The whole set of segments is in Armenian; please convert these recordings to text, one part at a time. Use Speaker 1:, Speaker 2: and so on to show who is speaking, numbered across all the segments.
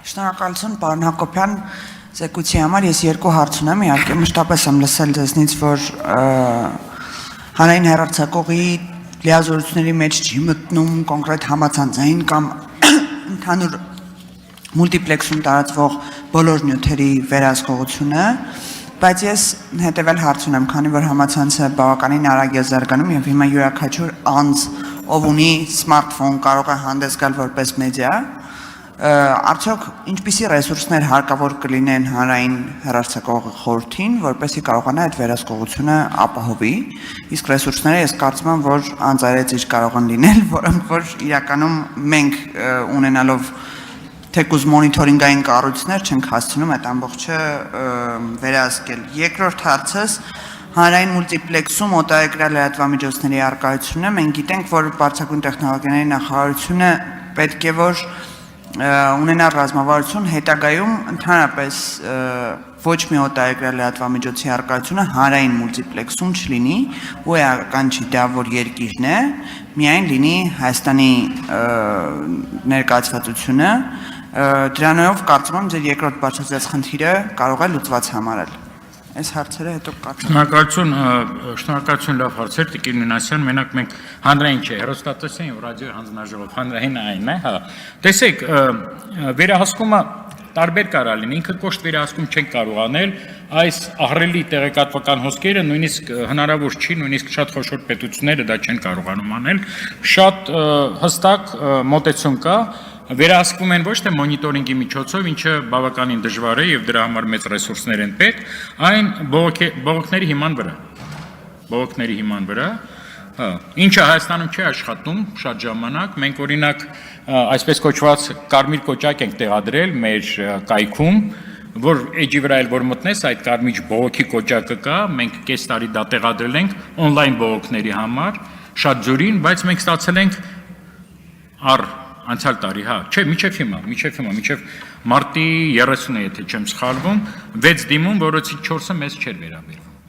Speaker 1: Շնորհակալություն, պարոն Հակոբյան, զեկույցի համար ես երկու հարց ունեմ, իհարկե մշտապես եմ լսել ձեզնից, որ հանրային հեռարձակողի լիազորությունների մեջ չի մտնում կոնկրետ համացանցային կամ ընդհանուր մուլտիպլեքսում տարածվող բոլոր նյութերի վերահսկողությունը, բայց ես հետևել հարց ունեմ, քանի որ համացանցը բավականին արագ է զարգանում եւ հիմա յուրաքանչյուր անձ, ով ունի սմարթֆոն, կարող է հանդես գալ որպես մեդիա, արդյոք ինչպիսի ռեսուրսներ հարկավոր կլինեն հանրային հեռարձակող խորհրդին, որպեսզի կարողանա այդ վերահսկողությունը ապահովի, իսկ ռեսուրսները ես կարծում եմ, որ անձայրեցիչ կարող են լինել, որոնք որ իրականում մենք ունենալով թեկուզ մոնիթորինգային կառույցներ չենք հասցնում այդ ամբողջը վերահսկել։ Երկրորդ հարցս հանրային մուլտիպլեքսում օտարերկրյա լրատվամիջոցների առկայությունը, մենք գիտենք, որ բարձրագույն տեխնոլոգիաների նախարարությունը պետք է որ ունենա ռազմավարություն հետագայում ընդհանրապես ոչ մի օտարերկրյա լրատվամիջոցի առկայությունը հանրային մուլտիպլեքսում չլինի, ու էական չի դա, որ երկիրն է, միայն լինի Հայաստանի ներկայացվածությունը, դրանով կարծում եմ ձեր երկրորդ բարձրացած խնդիրը կարող է լուծված համարել։ Այս հարցերը հետո
Speaker 2: Շնորհակալություն, լավ հարցեր, Տիկին Մինասյան, մենակ մենք հանրային չէ, հեռուստատեսային եւ ռադիոյի հանձնաժողով հանրային այն է, հա։ Տեսեք, վերահսկումը տարբեր կարող լինի, ինքը կոշտ վերահսկում չենք կարող անել, այս ահռելի տեղեկատվական հոսքերը նույնիսկ հնարավոր չի, նույնիսկ շատ խոշոր պետությունները դա չեն կարողանում անել, շատ հստակ մոտեցում կա, վերահսկվում են ոչ թե մոնիտորինգի միջոցով, ինչը բավականին դժվար է եւ դրա համար մեծ ռեսուրսներ են պետք, այն բողոքների հիման վրա, ինչը Հայաստանում չի աշխատում շատ ժամանակ, մենք օրինակ այսպես կոչված կարմիր կոճակ ենք տեղադրել մեր կայքում, որ էջի վրա էլ որ մտնես այդ կարմիր բողոքի կոճակը կա, մենք կես տարի դա տեղադրել ենք on-line բողոքների համար, շատ ջուրին, բայց մենք ստացել ենք անցյալ տարի, հա, չէ, միջև մարտի 30-ը, եթե չեմ սխալվում, 6 դիմում, որոցից 4-ը մեզ չէր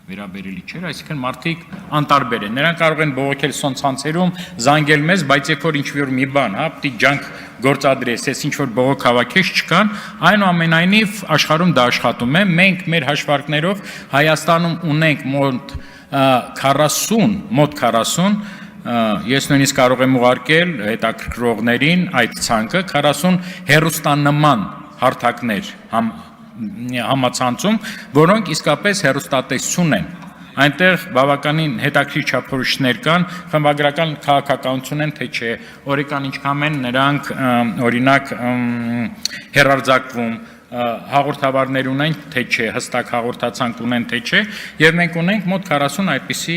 Speaker 2: վերաբերելի չէր, այսինքն մարդիկ անտարբեր են, նրանք կարող են բողոքել սոցցանցերում, զանգել մեզ, բայց երբ որ ինչ-որ մի բան, հա, պիտի ջանք գործադրես, ես ինչ-որ բողոք հավաքես չկան, այնուամենայնիվ աշխարհում դա աշխատում է, մենք մեր հաշվարկներով Հայաստանում ունենք մոտ 40 ես նույնիսկ կարող եմ ուղարկել հետաքրքրողներին այդ ցանկը 40 հեռուստանման հարթակներ համացանցում, որոնք իսկապես հեռուստատեսություն են։ Այնտեղ բավականին հետաքրքիր չափորոշիչներ կան, խմբագրական քաղաքականություն են, թե չէ, օրական ինչքան են նրանք օրինակ հեռարձակվում, հաղորդավարներ ունեն, թե չէ, հստակ հաղորդացանք ունեն, թե չէ, եւ մենք ունենք մոտ 40 այդպիսի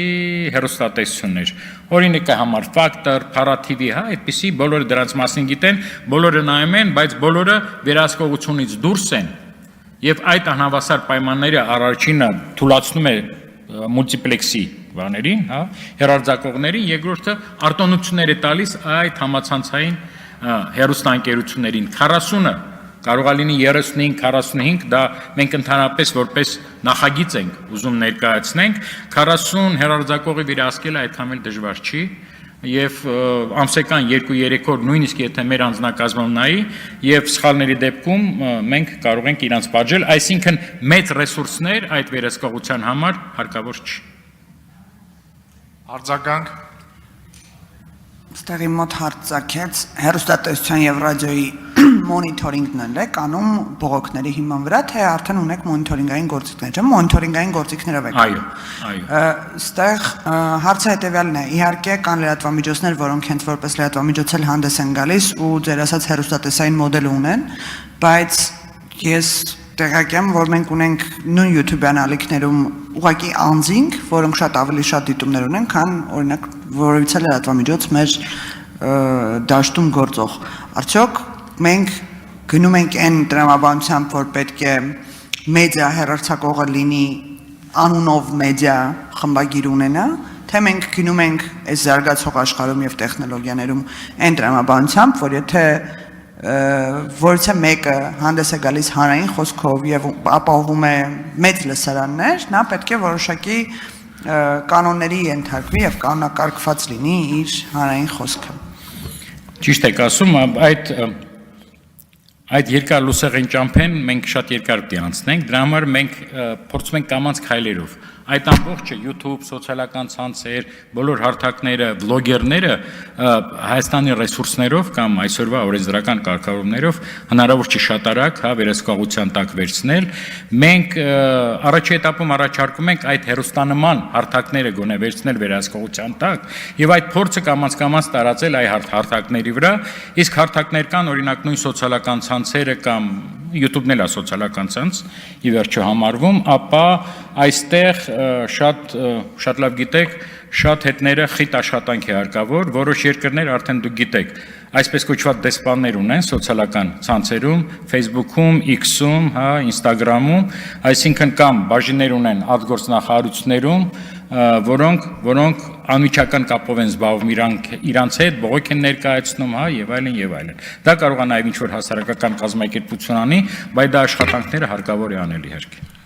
Speaker 2: հեռուստատեսություններ։ Օրինակի համար Factor, Para-TV, հա, այդպիսի բոլորը դրանց մասին գիտեն, բոլորը նայում են, բայց բոլորը վերահսկողությունից դուրս են, եւ այդ անհավասար պայմանները առաջինը թույլատնում է մուլտիպլեքսի բաներին, հա, հեռարձակողներին, երկրորդը արտոնություններ է տալիս այդ համացանցային հեռուստաընկերություններին 40-ը կարող է լինի 35-45, դա մենք ընդհանրապես որպես նախագիծ ենք ուզում ներկայացնենք, 40 հեռարձակողի վերահսկելը այդքան էլ դժվար չի, եւ ամսական 2-3 օր նույնիսկ եթե մեր անձնակազմում նայի եւ սխալների դեպքում մենք կարող ենք իրանց պատժել, այսինքն մեծ ռեսուրսներ այդ վերահսկողության համար հարկավոր չի։
Speaker 3: Արձագանք
Speaker 1: Ստեղի մոտ հարցակեց հեռուստատեսության եւ ռադիոյի մոնիթորինգն է կանում բողոքների հիման վրա, թե արդեն ունեք մոնիթորինգային գործիքներ, չէ՞, մոնիթորինգային գործիքներով եք։
Speaker 2: Այո։
Speaker 1: Ստեղ հարցը հետեւյալն է, իհարկե կան լրատվամիջոցներ, որոնք հենց որպես լրատվամիջոց էլ հանդես են գալիս ու ձեր ասած հեռուստատեսային մոդել ունեն, բայց ես տեղյակ եմ, որ մենք ունենք նույն YouTube-յան ալիքներում ուղղակի անձինք, որոնք շատ ավելի շատ դիտումներ ունեն, քան օրինակ որևիցե լրատվամիջոց մեր դաշտում գործող։ Արդյոք մենք գնում ենք այն տրամաբանությամբ, որ պետք է մեդիա հեռարձակողը լինի անունով մեդիա խմբագիր ունենա, թե մենք գնում ենք այս զարգացող աշխարհում եւ տեխնոլոգիաներում այն տրամաբանությամբ, որ եթե որից մեկը հանդես է գալիս հանրային խոսքով եւ ապահովում է մեծ լսարաններ, նա պետք է որոշակի կանոնների ենթարկվի եւ կանոնակարգված լինի իր հանրային խոսքը։
Speaker 2: Ճիշտ եք ասում, այդ Այդ երկար լուսեղեն ճամփեն մենք շատ երկար պիտի անցնենք, դրա համար մենք փորձում ենք կամած քայլերով։ Այդ ամբողջը YouTube, սոցիալական ցանցեր, բոլոր հարթակները, բլոգերները Հայաստանի ռեսուրսներով կամ այսօրվա օրենսդրական կարգավորումներով հնարավոր չի շատ արագ վերահսկողության տակ վերցնել։ Մենք առաջի этаպում առաջարկում ենք այդ հերոստանման հարթակները գոնե վերցնել վերահսկողության տակ եւ այդ փորձը կամաց տարածել այ հարթակների վրա, իսկ հարթակներ կան օրինակ նույն սոցիալական ցանցերը կամ YouTube-ն էլ է սոցիալական ցանց, ի վերջո համարվում, ապա այստեղ շատ լավ գիտեք, շատ հետները խիտ աշխատանք է հարկավոր, որոշ երկրներ արդեն դուք գիտեք, այսպես կոչված դեսպաններ ունեն սոցիալական ցանցերում, Facebook-ում, X-ում, Instagram-ում, այսինքն կամ բաժիններ ունեն արտգործնախարարություններում, որոնք անմիջական կապով են զբաղվում իրանց հետ, բողոք են ներկայացնում, եւ այլն։ Դա կարող է նաեւ ինչ-որ հասարակական կազմակերպություն անի, բայց դա աշխատանքները հարկավոր է անել իհարկե։